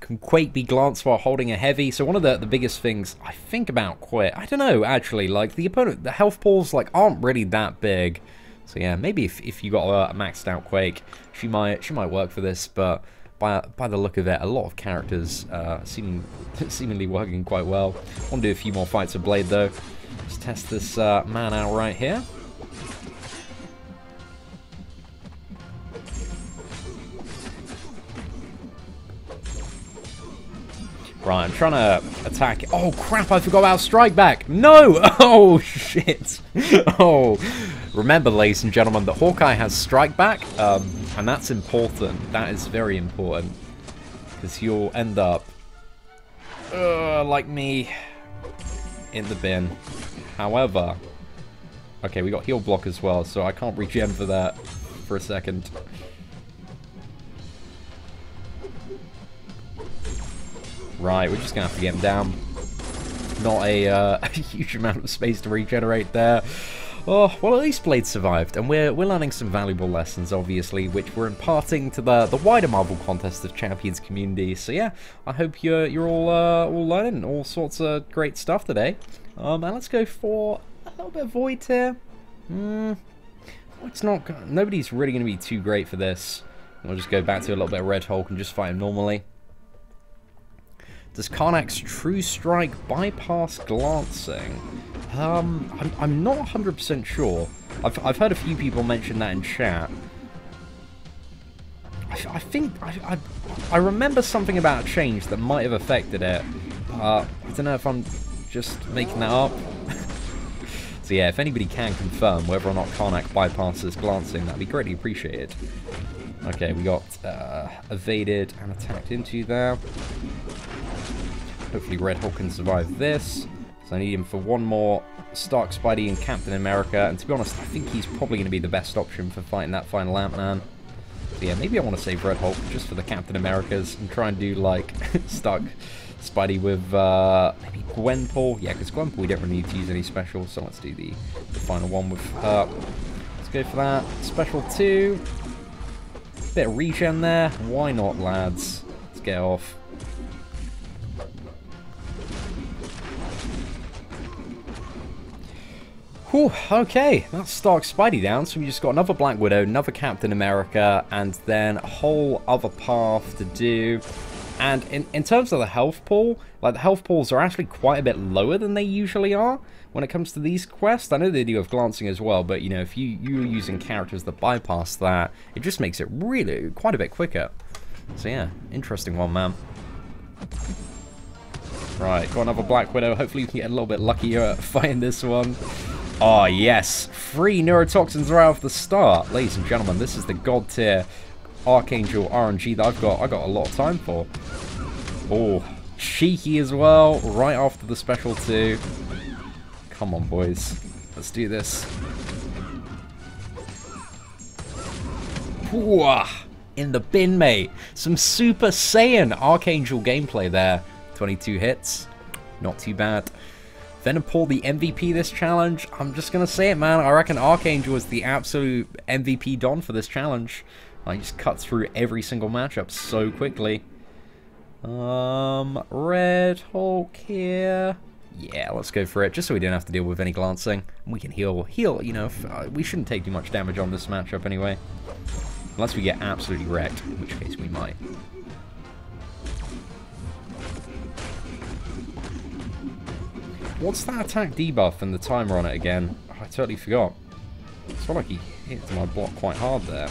Can Quake be glanced while holding a heavy? So one of the biggest things I think about Quake, I don't know, actually, like the opponent, the health pools like aren't really that big. So yeah, maybe if you got a maxed out Quake, she might work for this. But by the look of it, a lot of characters seemingly working quite well. Want to do a few more fights with Blade though. Let's test this man out right here. Right, I'm trying to attack. Oh crap, I forgot about Strike Back. No! Oh shit. Oh. Remember, ladies and gentlemen, that Hawkeye has Strike Back, and that's important. That is very important. Because you'll end up, like me, in the bin. However, okay, we got heal block as well, so I can't regen for that for a second. Right, we're just going to have to get him down. Not a huge amount of space to regenerate there. Oh, well, at least Blade survived, and we're learning some valuable lessons, obviously, which we're imparting to the wider Marvel Contest of Champions community. So yeah, I hope you're all learning all sorts of great stuff today. And let's go for a little bit of Void here. It's not. Nobody's really going to be too great for this. We'll just go back to a little bit of Red Hulk and just fight him normally. Does Karnak's True Strike bypass glancing? I'm not 100% sure. I've heard a few people mention that in chat. I think I remember something about a change that might have affected it. I don't know if I'm just making that up. So yeah, if anybody can confirm whether or not Karnak bypasses glancing, that'd be greatly appreciated. Okay, we got evaded and attacked into there. Hopefully Red Hulk can survive this. So I need him for one more Stark, Spidey, and Captain America. And to be honest, I think he's probably going to be the best option for fighting that final Ant-Man. So yeah, maybe I want to save Red Hulk just for the Captain Americas and try and do, like, Stark, Spidey with maybe Gwenpool. Yeah, because Gwenpool we don't really need to use any special, so let's do the final one with her. Let's go for that. Special 2. Bit of regen there. Why not, lads? Let's get off. Whew, okay, that's Stark Spidey down, so we just got another Black Widow, another Captain America, and then a whole other path to do. And in terms of the health pool, like the health pools are actually quite a bit lower than they usually are when it comes to these quests. I know they do have glancing as well, but you know, if you're using characters that bypass that, it just makes it really quite a bit quicker. So yeah, interesting one, man. Right, got another Black Widow. Hopefully we can get a little bit luckier fighting this one. Oh, yes. 3 neurotoxins right off the start. Ladies and gentlemen, this is the god tier Archangel RNG that I got a lot of time for. Oh, cheeky as well. Right after the special 2. Come on, boys. Let's do this. Whoa. In the bin, mate. Some Super Saiyan Archangel gameplay there. 22 hits. Not too bad. Venom the MVP this challenge. I'm just going to say it, man. I reckon Archangel is the absolute MVP don for this challenge. I just cut through every single matchup so quickly. Red Hulk here. Yeah, let's go for it. Just so we don't have to deal with any glancing. We can heal, you know. We shouldn't take too much damage on this matchup anyway. Unless we get absolutely wrecked, in which case we might. What's that attack debuff and the timer on it again? Oh, I totally forgot. It's not like he hit my block quite hard there.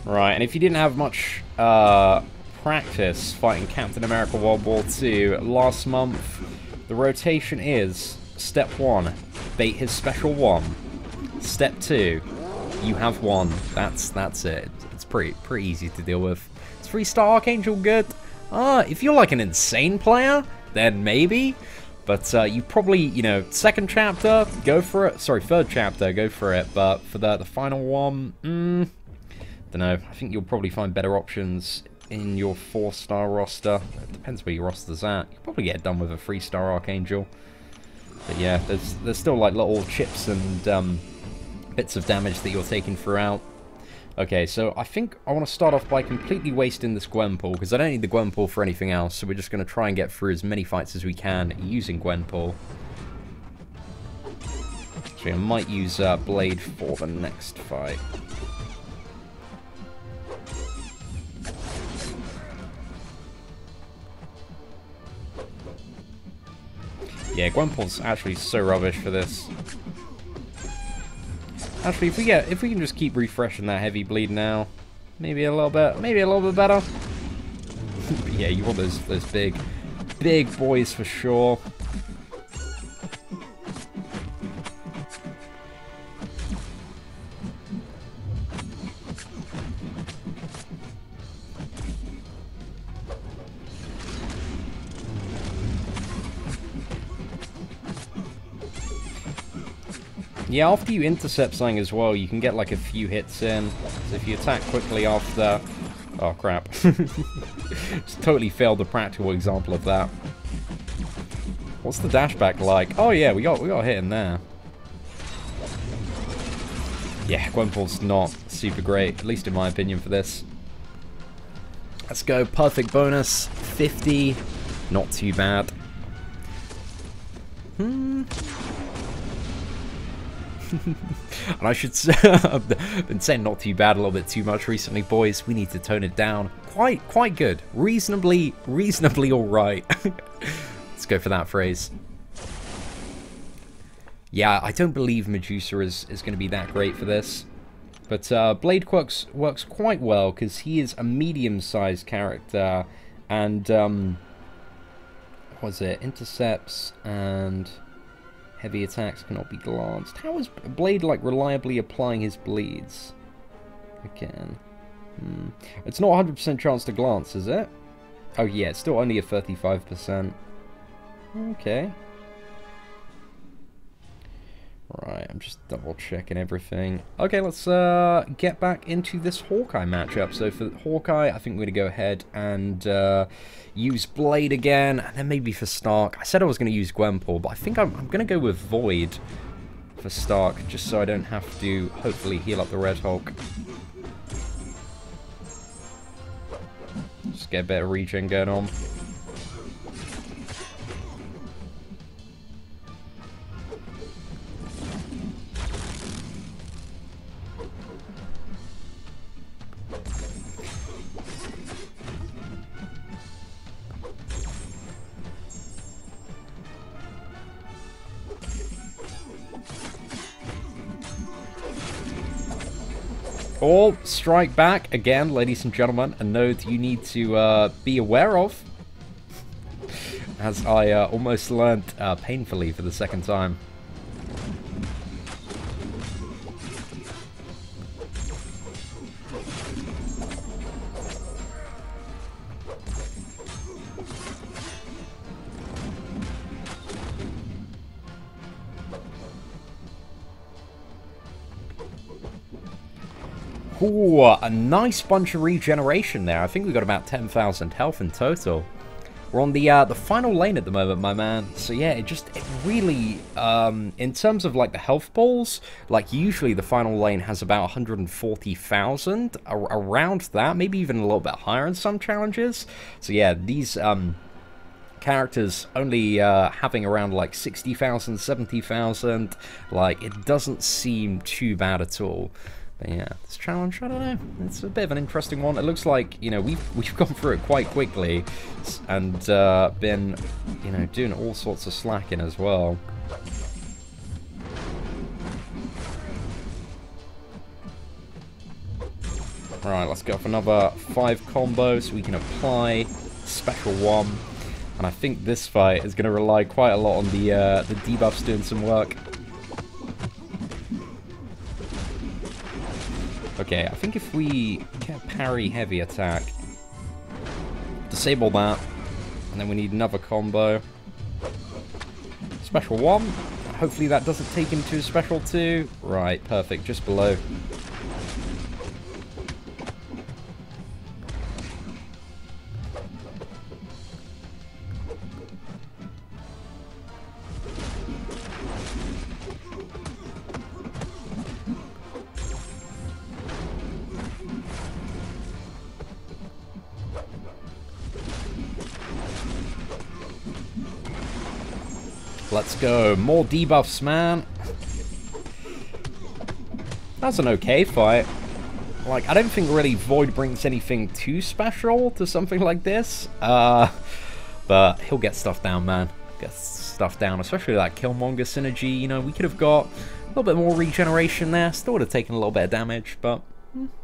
Right, and if you didn't have much practice fighting Captain America World War II last month, the rotation is step 1, bait his special 1. Step 2, you have 1. That's it. It's pretty easy to deal with. Is 3-star Archangel good? If you're like an insane player, then maybe. But you probably, you know, second chapter, go for it. Sorry, third chapter, go for it. But for the final one, don't know. I think you'll probably find better options in your 4-star roster. It depends where your roster's at. You can probably get it done with a 3-star Archangel. But yeah, there's still like little chips and bits of damage that you're taking throughout. Okay, so I think I want to start off by completely wasting this Gwenpool, because I don't need the Gwenpool for anything else, so we're just going to try and get through as many fights as we can using Gwenpool. Actually, I might use Blade for the next fight. Yeah, Gwenpool's actually so rubbish for this. Actually, if we can just keep refreshing that heavy bleed now, maybe a little bit better. Yeah, you want those big boys for sure. Yeah, after you intercept something as well, you can get like a few hits in. So if you attack quickly after... Oh, crap. Just totally failed the practical example of that. What's the dashback like? Oh yeah, we got a hit in there. Yeah, Gwenpool's not super great, at least in my opinion for this. Let's go, perfect bonus, 50, not too bad. And I should say, I've been saying not too bad a little bit too much recently, boys. We need to tone it down. Quite good. Reasonably alright. Let's go for that phrase. Yeah, I don't believe Medusa is going to be that great for this. But Blade works quite well, because he is a medium-sized character. And, what was it? Intercepts and... heavy attacks cannot be glanced. How is Blade, like, reliably applying his bleeds? Again. It's not 100% chance to glance, is it? Oh, yeah, it's still only a 35%. Okay. Right, I'm just double-checking everything. Okay, let's get back into this Hawkeye matchup. So for Hawkeye, I think we're going to go ahead and use Blade again, and then maybe for Stark. I said I was going to use Gwenpool, but I think I'm going to go with Void for Stark, just so I don't have to, hopefully, heal up the Red Hulk. Just get a bit of regen going on. Or strike back again, ladies and gentlemen, a node you need to be aware of. As I almost learned painfully for the second time. Ooh, a nice bunch of regeneration there. I think we got about 10,000 health in total. We're on the final lane at the moment, my man. So yeah, it really, in terms of like the health balls, like usually the final lane has about 140,000, around that, maybe even a little bit higher in some challenges. So yeah, these characters only having around like 60,000, 70,000, like it doesn't seem too bad at all. But yeah, this challenge, I don't know, it's a bit of an interesting one. It looks like, you know, we've gone through it quite quickly and been, you know, doing all sorts of slacking as well. Alright, let's go for another 5 combos so we can apply special 1. And I think this fight is going to rely quite a lot on the debuffs doing some work. Okay, I think if we get parry heavy attack, disable that, and then we need another combo. Special 1, hopefully that doesn't take him to a special 2. Right, perfect, just below. Let's go. More debuffs, man. That's an okay fight. Like, I don't think really Void brings anything too special to something like this. But he'll get stuff down, man. Get stuff down, especially that Killmonger synergy. You know, we could have got a little bit more regeneration there. Still would have taken a little bit of damage, but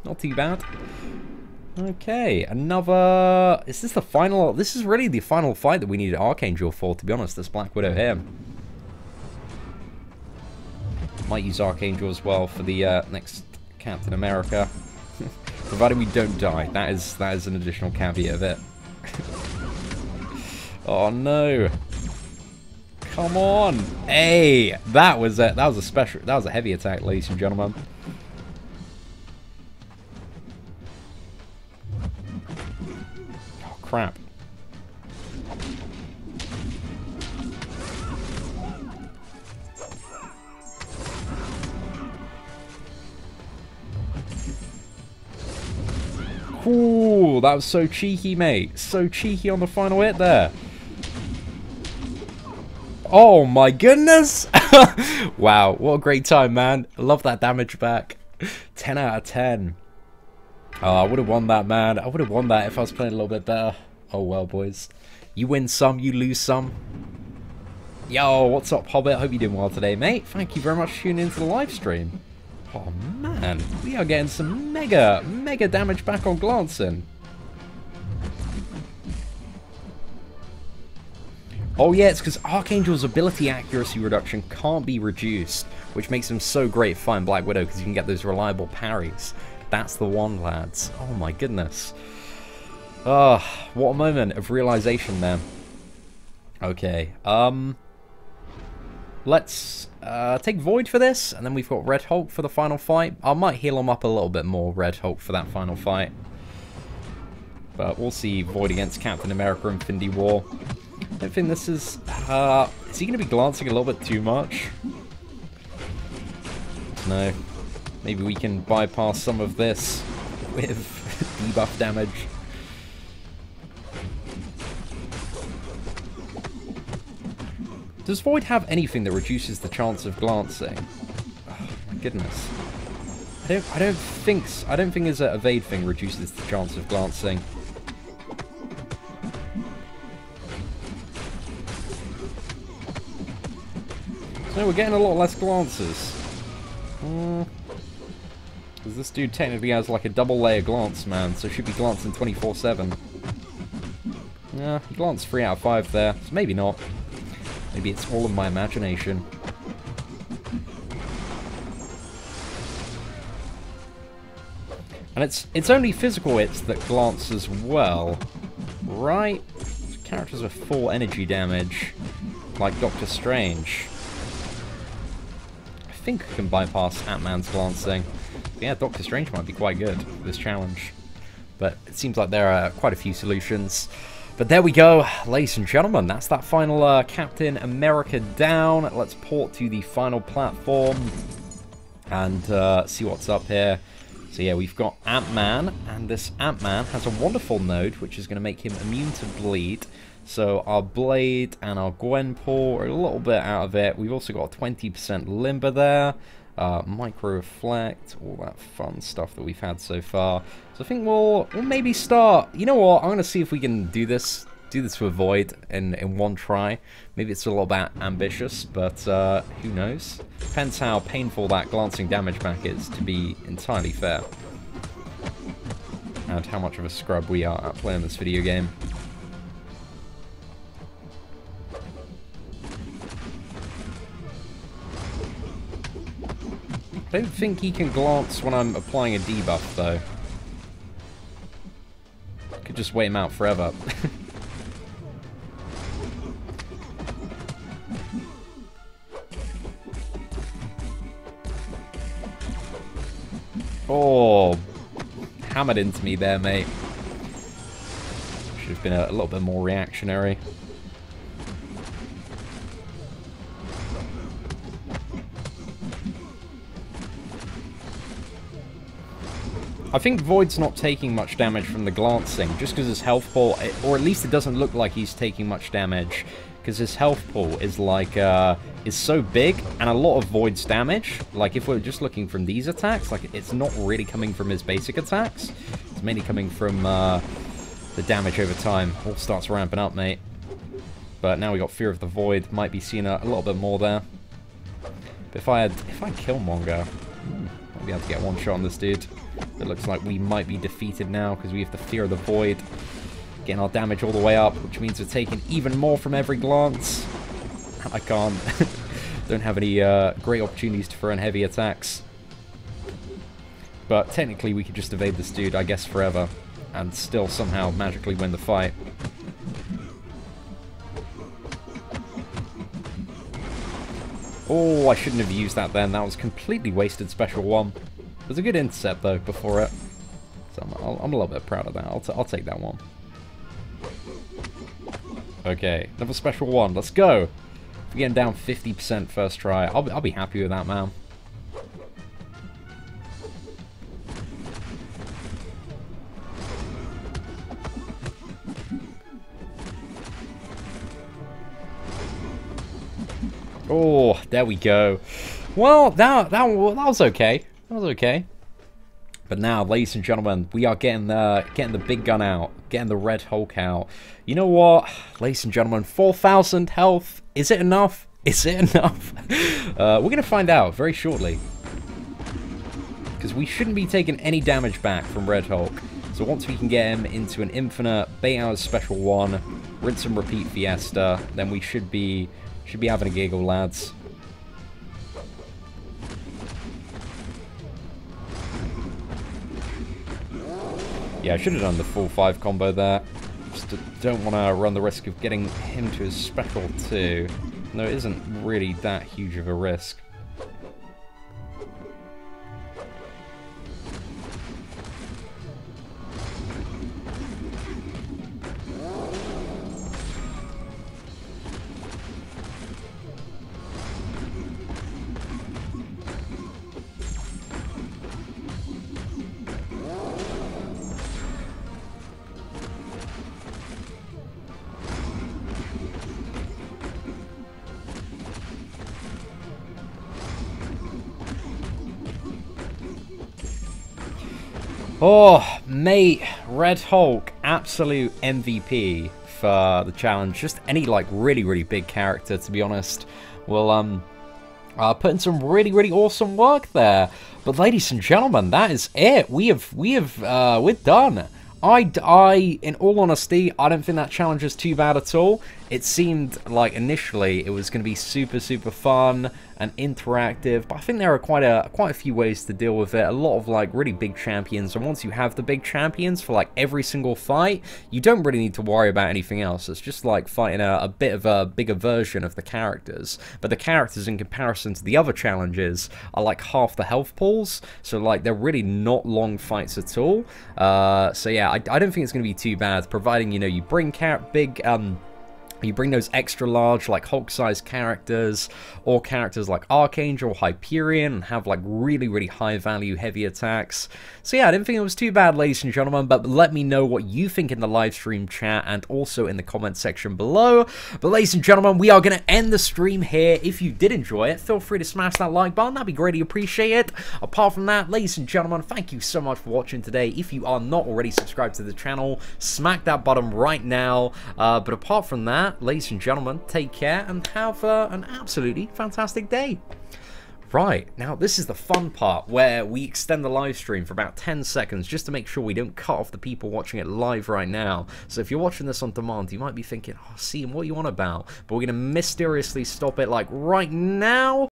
not too bad. Okay, another... Is this the final... This is really the final fight that we needed Archangel for, to be honest, this Black Widow here. Might use Archangel as well for the next Captain America. Provided we don't die. That is an additional caveat of it. Oh no. Come on. Hey, that was a heavy attack, ladies and gentlemen. Crap. Ooh, that was so cheeky, mate. So cheeky on the final hit there. Oh my goodness. Wow, what a great time, man. I love that damage back. 10 out of 10. Oh, I would have won that, man. I would have won that if I was playing a little bit better. Oh well, boys. You win some, you lose some. Yo, what's up, Hobbit? Hope you're doing well today, mate. Thank you very much for tuning into the live stream. Oh, man. We are getting some mega damage back on glancing. Oh, yeah, it's because Archangel's ability accuracy reduction can't be reduced, which makes him so great for fighting Black Widow because you can get those reliable parries. That's the one, lads. Oh my goodness. Oh, what a moment of realization there. Okay, let's take Void for this, and then we've got Red Hulk for the final fight. I might heal him up a little bit more, Red Hulk, for that final fight. But we'll see Void against Captain America Infinity War. I don't think this is he going to be glancing a little bit too much? No. Maybe we can bypass some of this with debuff damage. Does Void have anything that reduces the chance of glancing? Oh my goodness. I don't think his evade thing reduces the chance of glancing. So we're getting a lot less glances. Because this dude technically has like a double layer glance, man, so should be glancing 24/7. Yeah, he glanced 3 out of 5 there, so maybe not. Maybe it's all of my imagination. And it's only physical hits that glance as well, right? Characters with 4 energy damage, like Doctor Strange. I think I can bypass Ant-Man's glancing. Yeah, Doctor Strange might be quite good for this challenge. But it seems like there are quite a few solutions. But there we go, ladies and gentlemen. That's that final Captain America down. Let's port to the final platform and see what's up here. So yeah, we've got Ant-Man, and this Ant-Man has a wonderful node, which is going to make him immune to bleed. So our Blade and our Gwenpool are a little bit out of it. We've also got a 20% Limber there. Micro Reflect, all that fun stuff that we've had so far. So I think we'll maybe start. You know what? I'm gonna see if we can do this with Void in one try. Maybe it's a little bit ambitious, but who knows? Depends how painful that glancing damage back is, to be entirely fair, and how much of a scrub we are at playing this video game. I don't think he can glance when I'm applying a debuff, though. Could just wait him out forever. Oh, hammered into me there, mate. Should have been a little bit more reactionary. I think Void's not taking much damage from the glancing, just because his health pool, or at least it doesn't look like he's taking much damage, because his health pool is like, is so big, and a lot of Void's damage, like if we're just looking from these attacks, like it's not really coming from his basic attacks, it's mainly coming from the damage over time. All starts ramping up, mate. But now we got Fear of the Void, might be seeing a little bit more there. But if I Killmonger, I'll be able to get one shot on this dude. It looks like we might be defeated now because we have the Fear of the Void. Getting our damage all the way up, which means we're taking even more from every glance. I can't. Don't have any great opportunities to throw in heavy attacks. But technically we could just evade this dude, I guess, forever. And still somehow magically win the fight. Oh, I shouldn't have used that then. That was completely wasted special one. It was a good intercept, though, before it. So I'm a little bit proud of that. I'll take that one. Okay, another special one. Let's go. We're getting down 50% first try. I'll be happy with that, man. Oh, there we go. Well, that was okay. That was okay. But now, ladies and gentlemen, we are getting the big gun out, getting the Red Hulk out. You know what, ladies and gentlemen, 4,000 health. Is it enough? Is it enough? We're gonna find out very shortly, because we shouldn't be taking any damage back from Red Hulk. So once we can get him into an infinite, bait out his special one, rinse and repeat Fiesta, then we should be having a giggle, lads. Yeah, I should have done the full 5 combo there. Just don't want to run the risk of getting him to his special 2. No, it isn't really that huge of a risk. Oh, mate, Red Hulk, absolute MVP for the challenge. Just any, like, really, really big character, to be honest, will Putting some really, really awesome work there. But ladies and gentlemen, that is it. We're done. In all honesty, I don't think that challenge is too bad at all. It seemed like initially it was going to be super, super fun and interactive, but I think there are quite a few ways to deal with it. A lot of like really big champions, and once you have the big champions for like every single fight, you don't really need to worry about anything else. It's just like fighting a bit of a bigger version of the characters, but the characters in comparison to the other challenges are like half the health pools, so like they're really not long fights at all. So yeah, I don't think it's going to be too bad, providing, you know, you bring you bring those extra large, like Hulk-sized characters, or characters like Archangel, Hyperion, and have like really, really high value, heavy attacks. So yeah, I didn't think it was too bad, ladies and gentlemen, but let me know what you think in the live stream chat and also in the comment section below. But ladies and gentlemen, we are going to end the stream here. If you did enjoy it, feel free to smash that like button. That'd be greatly appreciated. Apart from that, ladies and gentlemen, thank you so much for watching today. If you are not already subscribed to the channel, smack that button right now. But apart from that, ladies and gentlemen, take care and have an absolutely fantastic day. Right, now this is the fun part where we extend the live stream for about 10 seconds just to make sure we don't cut off the people watching it live right now. So if you're watching this on demand, you might be thinking, oh, Seatin, what are you on about? But we're going to mysteriously stop it like right now.